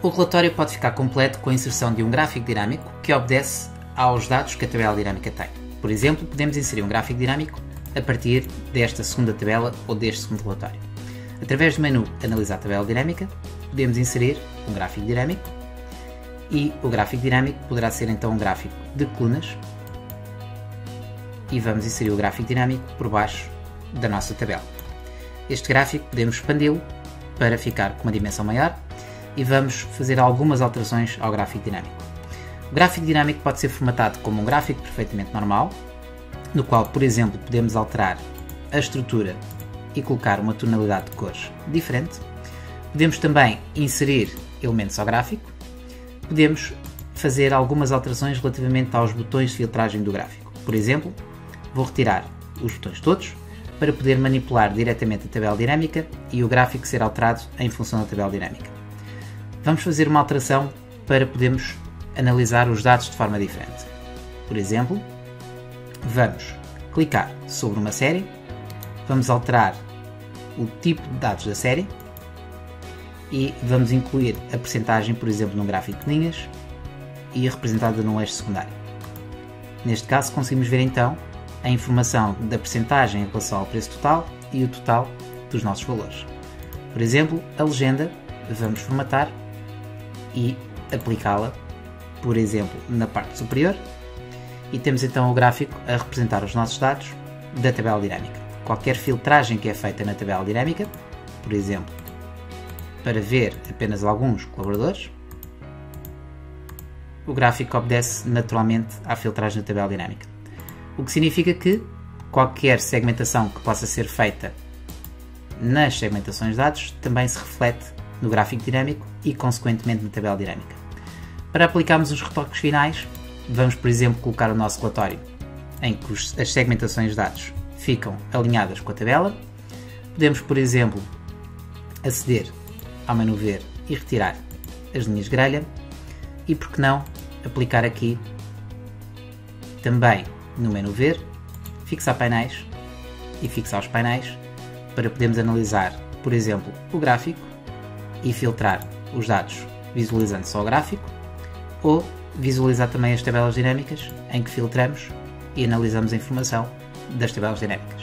O relatório pode ficar completo com a inserção de um gráfico dinâmico que obedece aos dados que a tabela dinâmica tem. Por exemplo, podemos inserir um gráfico dinâmico a partir desta segunda tabela ou deste segundo relatório. Através do menu Analisar tabela dinâmica, podemos inserir um gráfico dinâmico e o gráfico dinâmico poderá ser então um gráfico de colunas e vamos inserir o gráfico dinâmico por baixo da nossa tabela. Este gráfico podemos expandi-lo para ficar com uma dimensão maior e vamos fazer algumas alterações ao gráfico dinâmico. O gráfico dinâmico pode ser formatado como um gráfico perfeitamente normal, no qual, por exemplo, podemos alterar a estrutura e colocar uma tonalidade de cores diferente. Podemos também inserir elementos ao gráfico. Podemos fazer algumas alterações relativamente aos botões de filtragem do gráfico. Por exemplo, vou retirar os botões todos para poder manipular diretamente a tabela dinâmica e o gráfico ser alterado em função da tabela dinâmica. Vamos fazer uma alteração para podermos analisar os dados de forma diferente. Por exemplo, vamos clicar sobre uma série, vamos alterar o tipo de dados da série e vamos incluir a percentagem, por exemplo, num gráfico de linhas e representada num eixo secundário. Neste caso, conseguimos ver então a informação da percentagem em relação ao preço total e o total dos nossos valores. Por exemplo, a legenda vamos formatar e aplicá-la, por exemplo, na parte superior e temos então o gráfico a representar os nossos dados da tabela dinâmica. Qualquer filtragem que é feita na tabela dinâmica, por exemplo, para ver apenas alguns colaboradores, o gráfico obedece naturalmente à filtragem da tabela dinâmica. O que significa que qualquer segmentação que possa ser feita nas segmentações de dados também se reflete no gráfico dinâmico e, consequentemente, na tabela dinâmica. Para aplicarmos os retoques finais, vamos, por exemplo, colocar o nosso relatório em que as segmentações de dados ficam alinhadas com a tabela. Podemos, por exemplo, aceder ao menu Ver e retirar as linhas de grelha e, por que não, aplicar aqui também no menu Ver, fixar painéis e fixar os painéis para podermos analisar, por exemplo, o gráfico e filtrar os dados visualizando só o gráfico ou visualizar também as tabelas dinâmicas em que filtramos e analisamos a informação das tabelas dinâmicas.